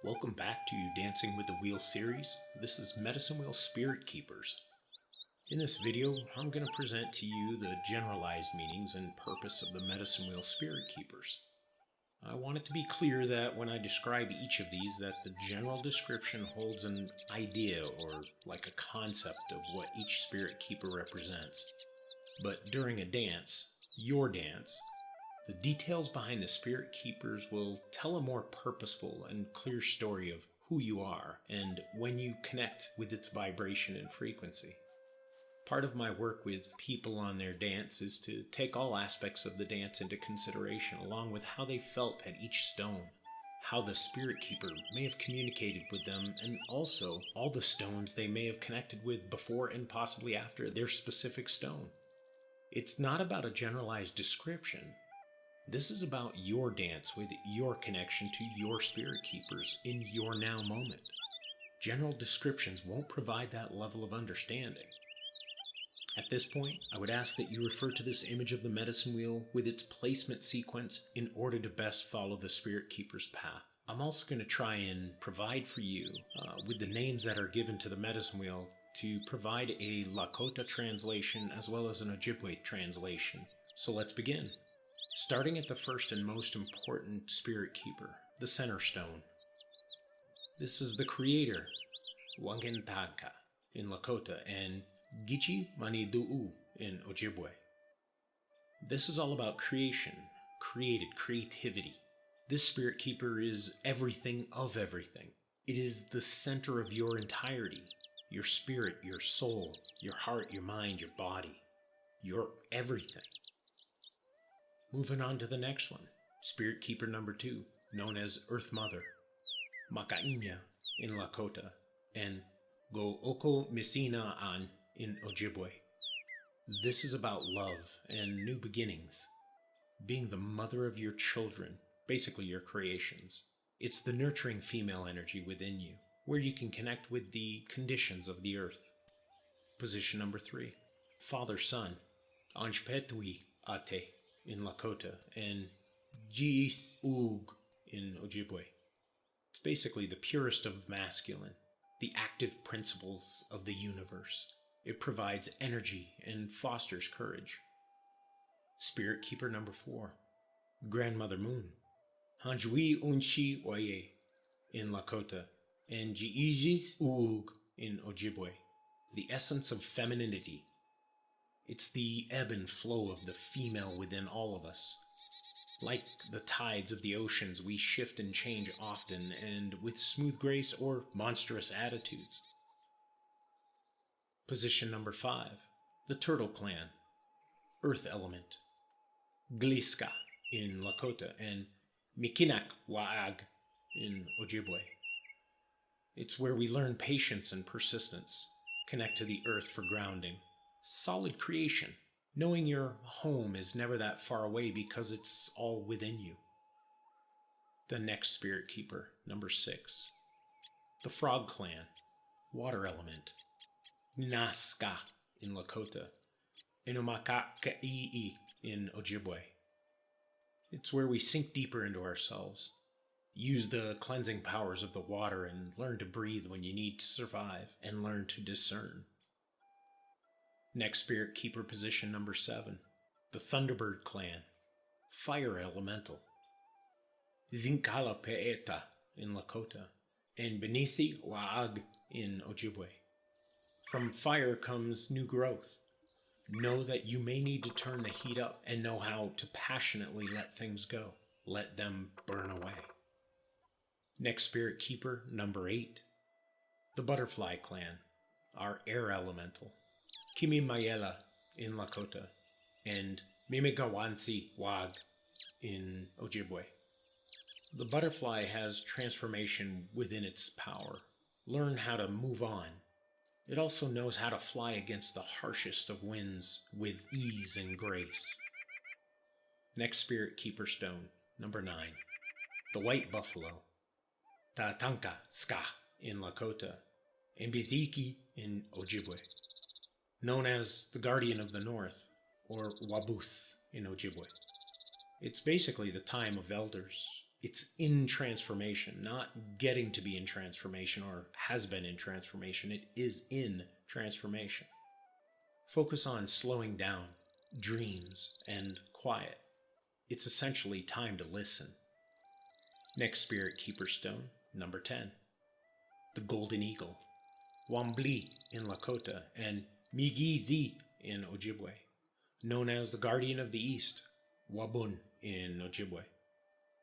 Welcome back to Dancing with the Wheel series. This is Medicine Wheel Spirit Keepers. In this video, I'm going to present to you the generalized meanings and purpose of the Medicine Wheel Spirit Keepers. I want it to be clear that when I describe each of these, that the general description holds an idea or like a concept of what each spirit keeper represents. But during a dance, your dance, the details behind the spirit keepers will tell a more purposeful and clear story of who you are and when you connect with its vibration and frequency. Part of my work with people on their dance is to take all aspects of the dance into consideration, along with how they felt at each stone, how the spirit keeper may have communicated with them, and also all the stones they may have connected with before and possibly after their specific stone. It's not about a generalized description. This is about your dance with your connection to your spirit keepers in your now moment. General descriptions won't provide that level of understanding. At this point, I would ask that you refer to this image of the medicine wheel with its placement sequence in order to best follow the spirit keeper's path. I'm also going to try and provide for you, with the names that are given to the medicine wheel, to provide a Lakota translation as well as an Ojibwe translation. So let's begin. Starting at the first and most important spirit keeper, the center stone. This is the creator, Wangentanka in Lakota, and Gichi Manidu'u in Ojibwe. This is all about creation, creativity. This spirit keeper is everything of everything. It is the center of your entirety, your spirit, your soul, your heart, your mind, your body, your everything. Moving on to the next one, Spirit Keeper number 2, known as Earth Mother, Makainya in Lakota, and Go'oko Misina An in Ojibwe. This is about love and new beginnings, being the mother of your children, basically your creations. It's the nurturing female energy within you, where you can connect with the conditions of the earth. Position number 3, Father-Son, Anjpetwi Ate in Lakota, and Jis Ug in Ojibwe. It's basically the purest of masculine, the active principles of the universe. It provides energy and fosters courage. Spirit Keeper number 4, Grandmother Moon, Hanjui Unshi Oye in Lakota, and Jiijis Ug in Ojibwe. The essence of femininity. It's the ebb and flow of the female within all of us. Like the tides of the oceans, we shift and change often, and with smooth grace or monstrous attitudes. Position number 5, the Turtle Clan, Earth Element, Gliska in Lakota, and Mikinak Waag in Ojibwe. It's where we learn patience and persistence, connect to the earth for grounding. Solid creation, knowing your home is never that far away because it's all within you. The next spirit keeper, number 6, the Frog Clan, Water Element, Naska in Lakota, Inumakakaii in Ojibwe. It's where we sink deeper into ourselves, use the cleansing powers of the water, and learn to breathe when you need to survive, and learn to discern. Next spirit keeper, position number 7, the Thunderbird Clan, Fire Elemental, Zinkala Peeta in Lakota, and Benisi Waag in Ojibwe. From fire comes new growth. Know that you may need to turn the heat up and know how to passionately let things go. Let them burn away. Next spirit keeper, number 8, the Butterfly Clan, our Air Elemental, Kimi Mayela in Lakota, and Mimigawansi Wag in Ojibwe. The butterfly has transformation within its power. Learn how to move on. It also knows how to fly against the harshest of winds with ease and grace. Next spirit keeper stone, number 9, the White Buffalo, Tatanka Ska in Lakota, and Biziki in Ojibwe. Known as the Guardian of the North, or Wabuth in Ojibwe. It's basically the time of elders, It's in transformation, not getting to be in transformation or has been in transformation. It is in transformation. Focus on slowing down, dreams, and quiet. It's essentially time to listen. Next Spirit Keeper Stone, number 10. The Golden Eagle. Wambli in Lakota and Migizi in Ojibwe. Known as the Guardian of the East, Wabun in Ojibwe.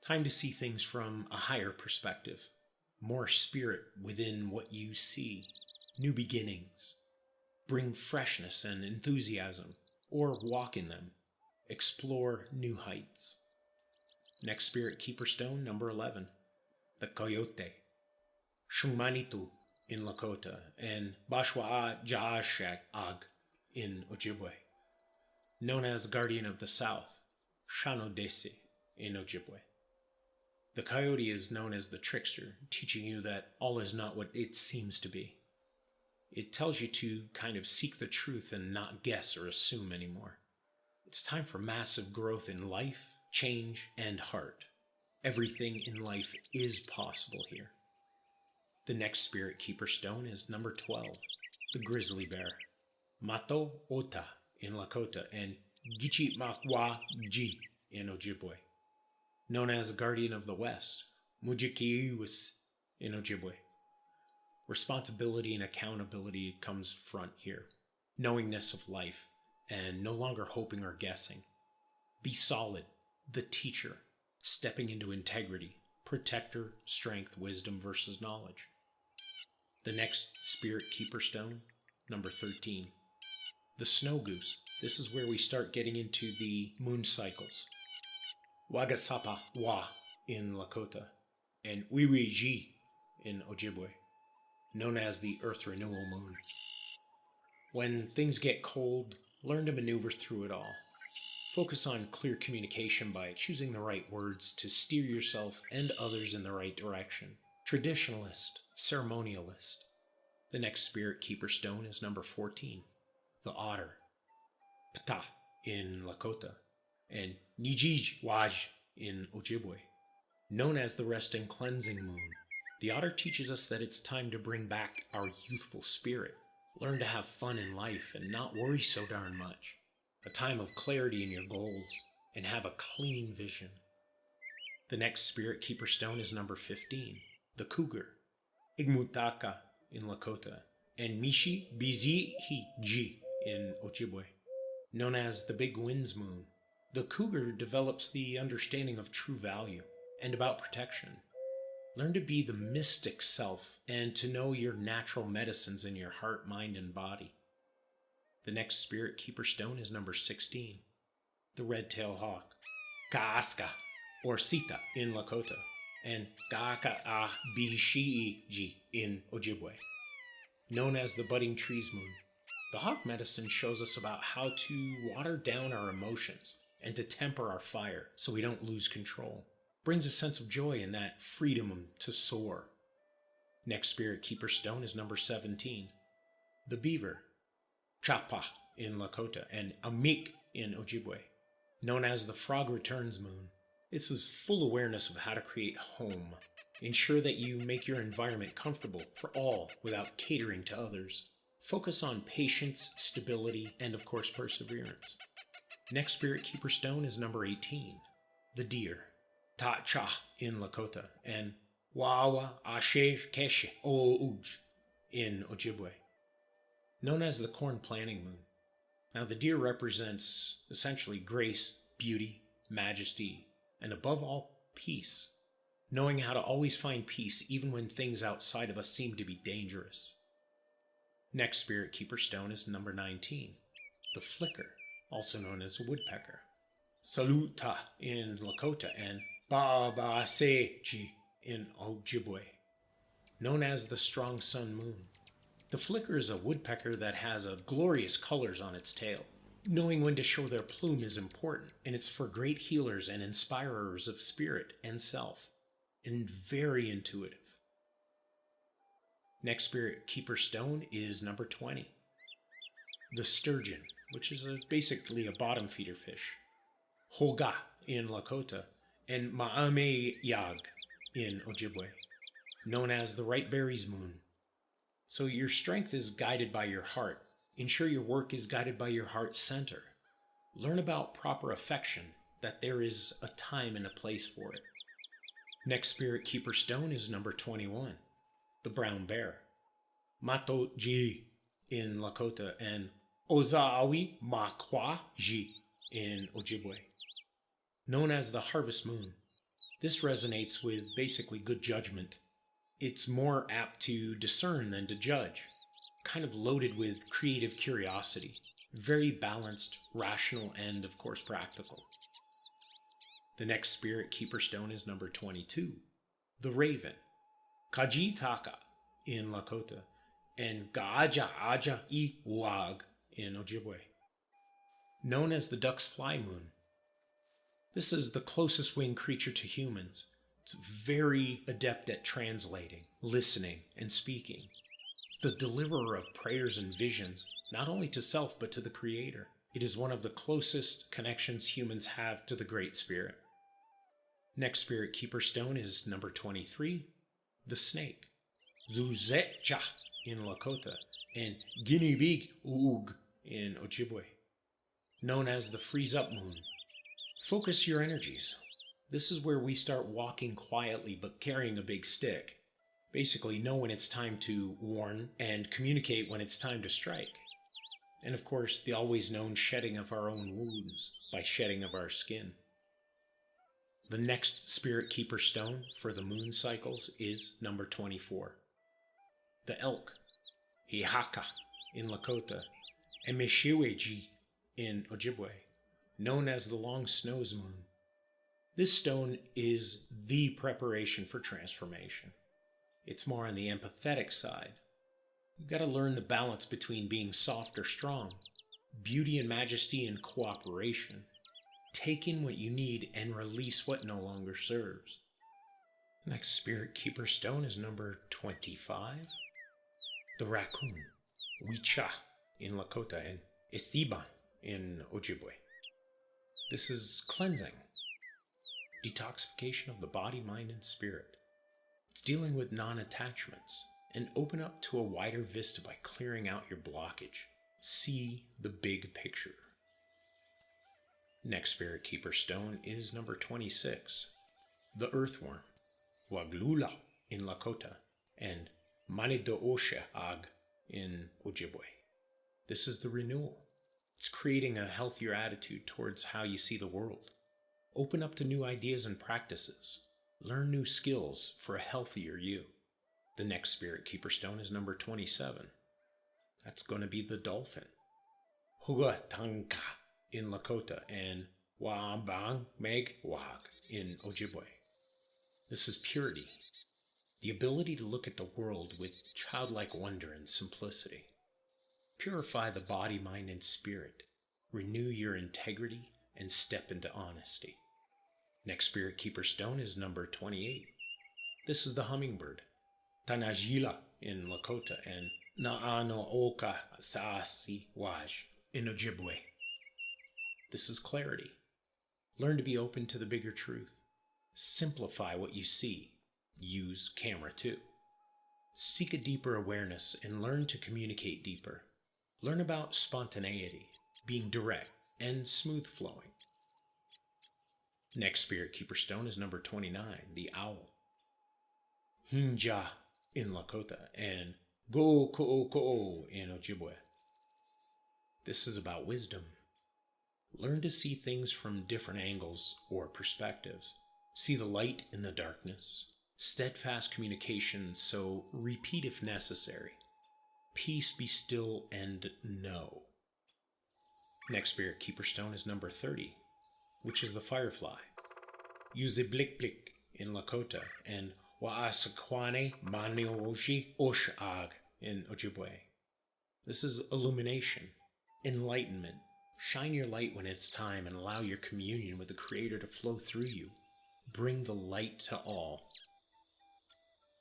Time to see things from a higher perspective. More spirit within what you see. New beginnings. Bring freshness and enthusiasm, or walk in them. Explore new heights. Next Spirit Keeper Stone, number 11. The Coyote. Shungmanitu in Lakota and Bashwa'a Jaashak Ag in Ojibwe. Known as the Guardian of the South, Shanodese in Ojibwe. The coyote is known as the trickster, teaching you that all is not what it seems to be. It tells you to kind of seek the truth and not guess or assume anymore. It's time for massive growth in life, change, and heart. Everything in life is possible here. The next Spirit Keeper Stone is number 12, the Grizzly Bear. Mato Ota in Lakota and Gichi Makwa Ji in Ojibwe. Known as the Guardian of the West, Mujikiwis in Ojibwe. Responsibility and accountability comes front here. Knowingness of life and no longer hoping or guessing. Be solid, the teacher, stepping into integrity, protector, strength, wisdom versus knowledge. The next Spirit Keeper Stone, number 13. The Snow Goose. This is where we start getting into the moon cycles. Wagasapa Wa in Lakota and Wiwiji in Ojibwe, known as the Earth Renewal Moon. When things get cold, learn to maneuver through it all. Focus on clear communication by choosing the right words to steer yourself and others in the right direction. Traditionalist, ceremonialist. The next Spirit Keeper Stone is number 14, the Otter. Pta in Lakota and Nijij Waj in Ojibwe. Known as the Rest and Cleansing Moon, the Otter teaches us that it's time to bring back our youthful spirit. Learn to have fun in life and not worry so darn much. A time of clarity in your goals and have a clean vision. The next Spirit Keeper Stone is number 15, the Cougar. Igmutaka in Lakota and Mishi Bizi Ji in Ojibwe. Known as the Big Winds Moon, the cougar develops the understanding of true value and about protection. Learn to be the mystic self and to know your natural medicines in your heart, mind, and body. The next Spirit Keeper Stone is number 16, the Red-Tailed Hawk. Kaaska, or Sita in Lakota, and Kaaka'a Bishiji in Ojibwe. Known as the Budding Trees Moon, the hawk medicine shows us about how to water down our emotions and to temper our fire so we don't lose control. Brings a sense of joy in that freedom to soar. Next Spirit Keeper Stone is number 17, the Beaver. Chapa in Lakota and Amik in Ojibwe. Known as the Frog Returns Moon. This is full awareness of how to create home. Ensure that you make your environment comfortable for all without catering to others. Focus on patience, stability, and of course perseverance. Next Spirit Keeper Stone is number 18, the Deer. Ta-cha in Lakota and Wawa Ashe Keshe Ouj in Ojibwe. Known as the Corn Planting Moon. Now the deer represents essentially grace, beauty, majesty, and above all, peace. Knowing how to always find peace even when things outside of us seem to be dangerous. Next Spirit Keeper Stone is number 19, the Flicker, also known as a woodpecker. Saluta in Lakota and Baabaseji in Ojibwe. Known as the Strong Sun Moon. The flicker is a woodpecker that has a glorious colors on its tail. Knowing when to show their plume is important, and it's for great healers and inspirers of spirit and self, and very intuitive. Next Spirit Keeper Stone is number 20, the Sturgeon, which is basically a bottom feeder fish. Hoga in Lakota, and Maame Yag in Ojibwe, known as the Right Berries Moon. So your strength is guided by your heart. Ensure your work is guided by your heart center. Learn about proper affection, that there is a time and a place for it. Next Spirit Keeper stone is number 21, the Brown Bear. Mato Ji in Lakota and Ozawi Makwa Ji in Ojibwe. Known as the Harvest Moon. This resonates with basically good judgment. It's more apt to discern than to judge. Kind of loaded with creative curiosity. Very balanced, rational, and of course practical. The next Spirit Keeper stone is number 22, the Raven. Kaji Taka in Lakota and Gaaja Aja I Wag in Ojibwe. Known as the Duck's Fly Moon. This is the closest winged creature to humans. It's very adept at translating, listening, and speaking. It's the deliverer of prayers and visions, not only to self but to the Creator. It is one of the closest connections humans have to the Great Spirit. Next Spirit Keeper stone is number 23, the Snake. Zuzetja in Lakota and Ginibig Uug in Ojibwe. Known as the Freeze Up Moon. Focus your energies. This is where we start walking quietly but carrying a big stick. Basically know when it's time to warn and communicate when it's time to strike. And of course, the always known shedding of our own wounds by shedding of our skin. The next Spirit Keeper stone for the moon cycles is number 24. The Elk, Hihaka in Lakota, and Meshiweji in Ojibwe, known as the Long Snows Moon. This stone is the preparation for transformation. It's more on the empathetic side. You've got to learn the balance between being soft or strong, beauty and majesty and cooperation. Take in what you need and release what no longer serves. Next Spirit Keeper stone is number 25. The Raccoon, Wicha in Lakota and Esteban in Ojibwe. This is cleansing, detoxification of the body, mind, and spirit. It's dealing with non-attachments and open up to a wider vista by clearing out your blockage. See the big picture. Next Spirit Keeper stone is number 26, the Earthworm, Waglula in Lakota and Manidoosha Ag in Ojibwe. This is the renewal. It's creating a healthier attitude towards how you see the world. Open up to new ideas and practices. Learn new skills for a healthier you. The next Spirit Keeper stone is number 27. That's going to be the Dolphin. Hugatanka in Lakota and Wabang Meg Wag in Ojibwe. This is purity. The ability to look at the world with childlike wonder and simplicity. Purify the body, mind, and spirit. Renew your integrity and step into honesty. Next Spirit Keeper stone is number 28. This is the Hummingbird. Tanajila in Lakota and Naanooka Saasi Waj in Ojibwe. This is clarity. Learn to be open to the bigger truth. Simplify what you see. Use camera too. Seek a deeper awareness and learn to communicate deeper. Learn about spontaneity, being direct and smooth flowing. Next Spirit Keeper stone is number 29, the Owl. Hinja in Lakota and Go-Ko-Ko in Ojibwe. This is about wisdom. Learn to see things from different angles or perspectives. See the light in the darkness. Steadfast communication, so repeat if necessary. Peace, be still, and know. Next Spirit Keeper stone is number 30, which is the Firefly. Use a blik blik in Lakota and Waasakwane Manioji Oshag in Ojibwe. This is illumination, enlightenment. Shine your light when it's time and allow your communion with the Creator to flow through you. Bring the light to all.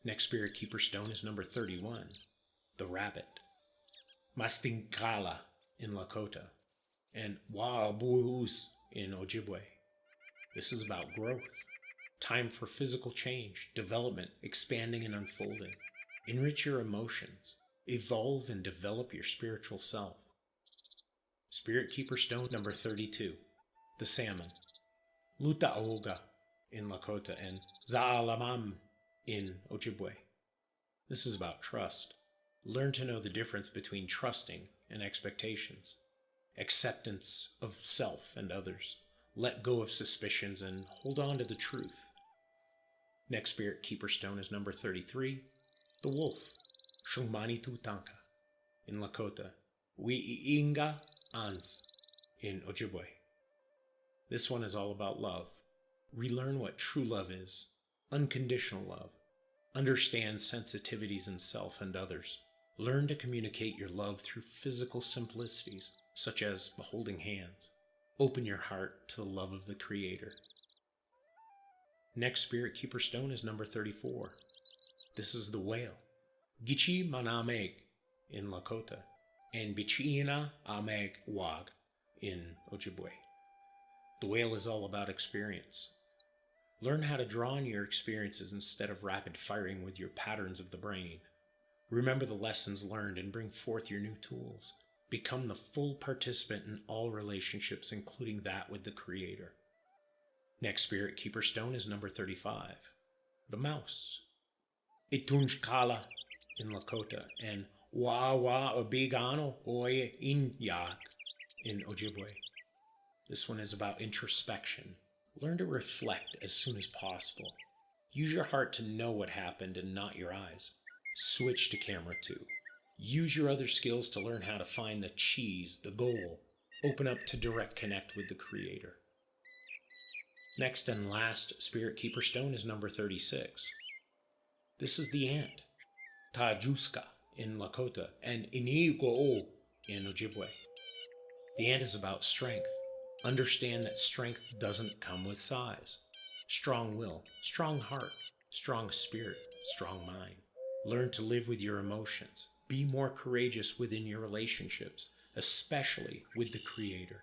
Next Spirit Keeper stone is number 31, the Rabbit. Mastingkala in Lakota and Waabuus in Ojibwe. This is about growth. Time for physical change, development, expanding and unfolding. Enrich your emotions. Evolve and develop your spiritual self. Spirit Keeper Stone number 32. The Salmon. Lutaoga in Lakota and Zaalamam in Ojibwe. This is about trust. Learn to know the difference between trusting and expectations. Acceptance of self and others. Let go of suspicions and hold on to the truth. Next Spirit Keeper Stone is number 33, the Wolf, Shungmani Tutanka in Lakota, Wiinga Ans in Ojibwe. This one is all about love. Relearn what true love is, unconditional love. Understand sensitivities in self and others. Learn to communicate your love through physical simplicities, such as holding hands. Open your heart to the love of the Creator. Next Spirit Keeper Stone is number 34. This is the Whale, Gichi Manameg in Lakota, and Bichiina Ameg Wag in Ojibwe. The Whale is all about experience. Learn how to draw on your experiences instead of rapid firing with your patterns of the brain. Remember the lessons learned and bring forth your new tools. Become the full participant in all relationships, including that with the Creator. Next Spirit Keeper Stone is number 35, the Mouse, Itunjkala in Lakota, and Wawa Obigano Oye Inyak in Ojibwe. This one is about introspection. Learn to reflect as soon as possible. Use your heart to know what happened and not your eyes. Switch to camera 2. Use your other skills to learn how to find the cheese, the goal. Open up to direct connect with the Creator. Next and last Spirit Keeper Stone is number 36. This is the Ant, Tajuska in Lakota, and Inigo in Ojibwe. The Ant is about strength. Understand that strength doesn't come with size. Strong will, strong heart, strong spirit, strong mind. Learn to live with your emotions. Be more courageous within your relationships, especially with the Creator.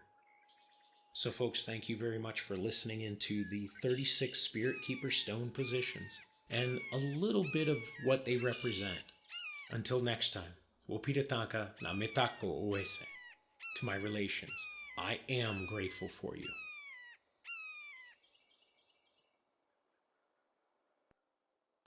So folks, thank you very much for listening into the 36 Spirit Keeper Stone positions and a little bit of what they represent. Until next time, Wopitatanka na mitako oese. To my relations, I am grateful for you.